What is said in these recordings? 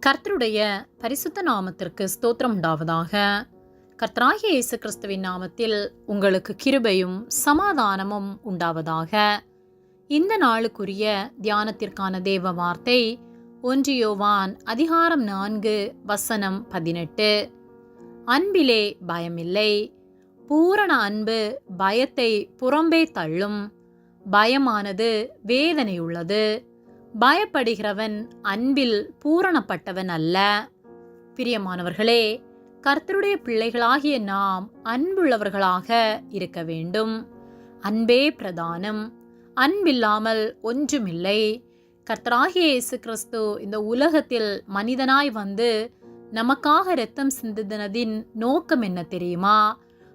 கர்த்தருடைய பரிசுத்த நாமத்திற்கு ஸ்தோத்திரம் உண்டாவதாக. கர்த்தராகிய இயேசு கிறிஸ்துவின் நாமத்தில் உங்களுக்கு கிருபையும் சமாதானமும் உண்டாவதாக. இந்த நாளுக்குரிய தியானத்திற்கான தேவ வார்த்தை 1 யோவான் அதிகாரம் 4 வசனம் 18. அன்பிலே பயமில்லை, பூரண அன்பு பயத்தை புறம்பே தள்ளும். பயமானது வேதனையுள்ளது, பயப்படுகிறவன் அன்பில் பூரணப்பட்டவன் அல்ல. பிரியமானவர்களே, கர்த்தருடைய பிள்ளைகளாகிய நாம் அன்புள்ளவர்களாக இருக்க வேண்டும். அன்பே பிரதானம். அன்பில்லாமல் ஒன்றுமில்லை. கர்த்தராகிய இயேசு கிறிஸ்து இந்த உலகத்தில் மனிதனாய் வந்து நமக்காக இரத்தம் சிந்துதினதின் நோக்கம் என்ன தெரியுமா?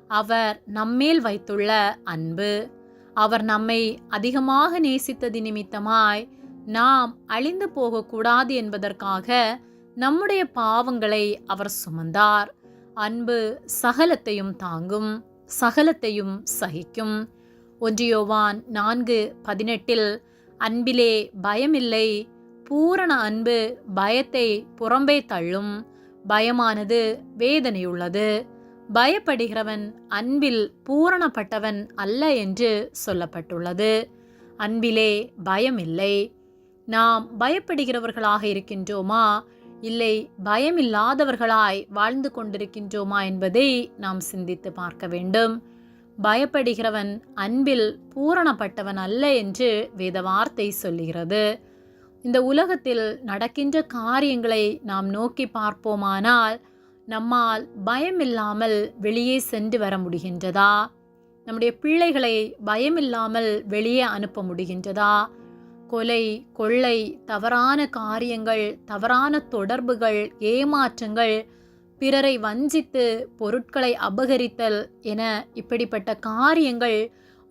அவர் நம்மேல் வைத்துள்ள அன்பு. அவர் நம்மை அதிகமாக நேசித்தது நிமித்தமாய் நாம் அழிந்து போகக்கூடாது என்பதற்காக நம்முடைய பாவங்களை அவர் சுமந்தார். அன்பு சகலத்தையும் தாங்கும், சகலத்தையும் சகிக்கும். 1 யோவான் 4:18 அன்பிலே பயமில்லை, பூரண அன்பு பயத்தை புறம்பே தள்ளும். பயமானது வேதனையுள்ளது, பயப்படுகிறவன் அன்பில் பூரணப்பட்டவன் அல்ல என்று சொல்லப்பட்டுள்ளது. அன்பிலே பயமில்லை. நாம் பயப்படுகிறவர்களாக இருக்கின்றோமா, இல்லை பயமில்லாதவர்களாய் வாழ்ந்து கொண்டிருக்கின்றோமா என்பதை நாம் சிந்தித்து பார்க்க வேண்டும். பயப்படுகிறவன் அன்பில் பூரணப்பட்டவன் அல்ல என்று வேத வார்த்தை சொல்லுகிறது. இந்த உலகத்தில் நடக்கின்ற காரியங்களை நாம் நோக்கி பார்ப்போமானால் நம்மால் பயமில்லாமல் வெளியே சென்று வர முடிகின்றதா? நம்முடைய பிள்ளைகளை பயமில்லாமல் வெளியே அனுப்ப முடிகின்றதா? கொலை, கொள்ளை, தவறான காரியங்கள், தவறான தொடர்புகள், ஏமாற்றங்கள், பிறரை வஞ்சித்து பொருட்களை அபகரித்தல் என இப்படிப்பட்ட காரியங்கள்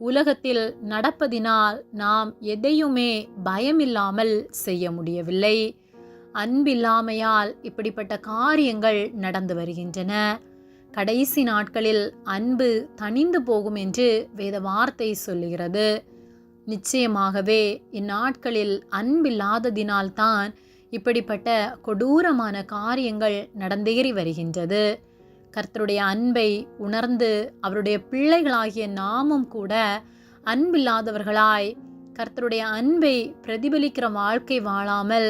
உலகத்தில் நடப்பதினால் நாம் எதையுமே பயமில்லாமல் செய்ய முடியவில்லை. அன்பில்லாமையால் இப்படிப்பட்ட காரியங்கள் நடந்து வருகின்றன. கடைசி நாட்களில் அன்பு தணிந்து போகும் என்று வேத வார்த்தை சொல்லுகிறது. நிச்சயமாகவே இந்நாட்களில் அன்பில்லாததினால்தான் இப்படிப்பட்ட கொடூரமான காரியங்கள் நடந்தேறி வருகின்றது. கர்த்தருடைய அன்பை உணர்ந்து அவருடைய பிள்ளைகளாகிய நாமும் கூட அன்பில்லாதவர்களாய் கர்த்தருடைய அன்பை பிரதிபலிக்கிற வாழ்க்கை வாழாமல்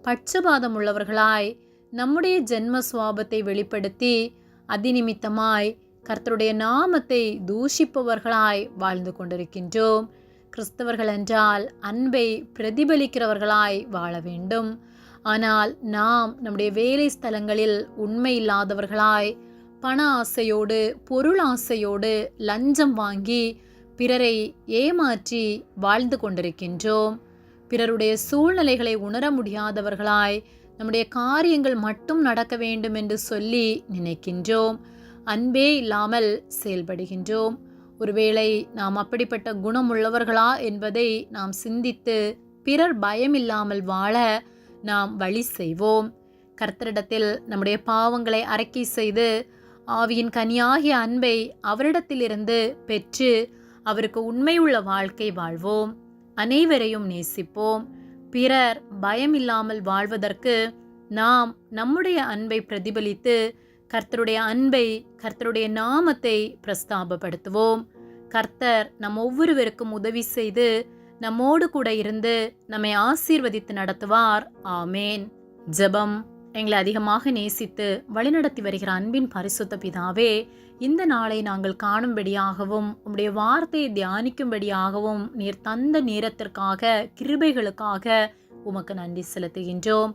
பட்சபாதம் உள்ளவர்களாய் நம்முடைய ஜென்ம சுவாபத்தை வெளிப்படுத்தி அதிநிமித்தமாய் கர்த்தருடைய நாமத்தை தூஷிப்பவர்களாய் வாழ்ந்து கொண்டிருக்கின்றோம். கிறிஸ்தவர்கள் என்றால் அன்பை பிரதிபலிக்கிறவர்களாய் வாழ வேண்டும். ஆனால் நாம் நம்முடைய வேலை ஸ்தலங்களில் உண்மை இல்லாதவர்களாய் பண ஆசையோடு, பொருள் ஆசையோடு லஞ்சம் வாங்கி பிறரை ஏமாற்றி வாழ்ந்து கொண்டிருக்கின்றோம். பிறருடைய சூழ்நிலைகளை உணர முடியாதவர்களாய் நம்முடைய காரியங்கள் மட்டும் நடக்க வேண்டும் என்று சொல்லி நினைக்கின்றோம். அன்பே இல்லாமல் செயல்படுகின்றோம். ஒருவேளை நாம் அப்படிப்பட்ட குணமுள்ளவர்களா என்பதை நாம் சிந்தித்து பிறர் பயமில்லாமல் வாழ நாம் வழி செய்வோம். கர்த்தரிடத்தில் நம்முடைய பாவங்களை அறிக்கை செய்து ஆவியின் கனியாகிய அன்பை அவரிடத்திலிருந்து பெற்று அவருக்கு உண்மையுள்ள வாழ்க்கை வாழ்வோம். அனைவரையும் நேசிப்போம். பிறர் பயமில்லாமல் வாழ்வதற்கு நாம் நம்முடைய அன்பை பிரதிபலித்து கர்த்தருடைய அன்பை, கர்த்தருடைய நாமத்தை பிரஸ்தாபப்படுத்துவோம். கர்த்தர் நம் ஒவ்வொருவருக்கும் உதவி செய்து நம்மோடு கூட இருந்து நம்மை ஆசீர்வதித்து நடத்துவார். ஆமேன். ஜெபம். எங்களை அதிகமாக நேசித்து வழிநடத்தி வருகிற அன்பின் பரிசுத்த பிதாவே, இந்த நாளை நாங்கள் காணும்படியாகவும் உம்முடைய வார்த்தையை தியானிக்கும்படியாகவும் நீர் தந்த நேரத்திற்காக, கிருபைகளுக்காக உமக்கு நன்றி செலுத்துகின்றோம்.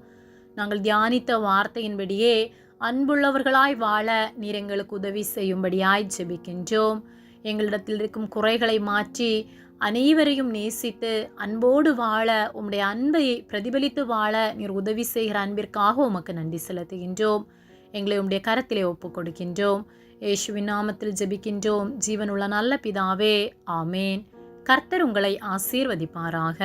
நாங்கள் தியானித்த வார்த்தையின்படியே அன்புள்ளவர்களாய் வாழ நீர் எங்களுக்கு உதவி செய்யும்படியாய் ஜெபிக்கின்றோம். எங்களிடத்தில் இருக்கும் குறைகளை மாற்றி அனைவரையும் நேசித்து அன்போடு வாழ, உம்முடைய அன்பை பிரதிபலித்து வாழ நீர் உதவி செய்கிற அன்பிற்காக உமக்கு நன்றி செலுத்துகின்றோம். எங்களை உம்முடைய கரத்திலே ஒப்புக் கொடுக்கின்றோம். இயேசுவின் நாமத்தில் ஜெபிக்கின்றோம் ஜீவனுள்ள நல்ல பிதாவே. ஆமேன். கர்த்தர் உங்களை ஆசீர்வதிப்பாராக.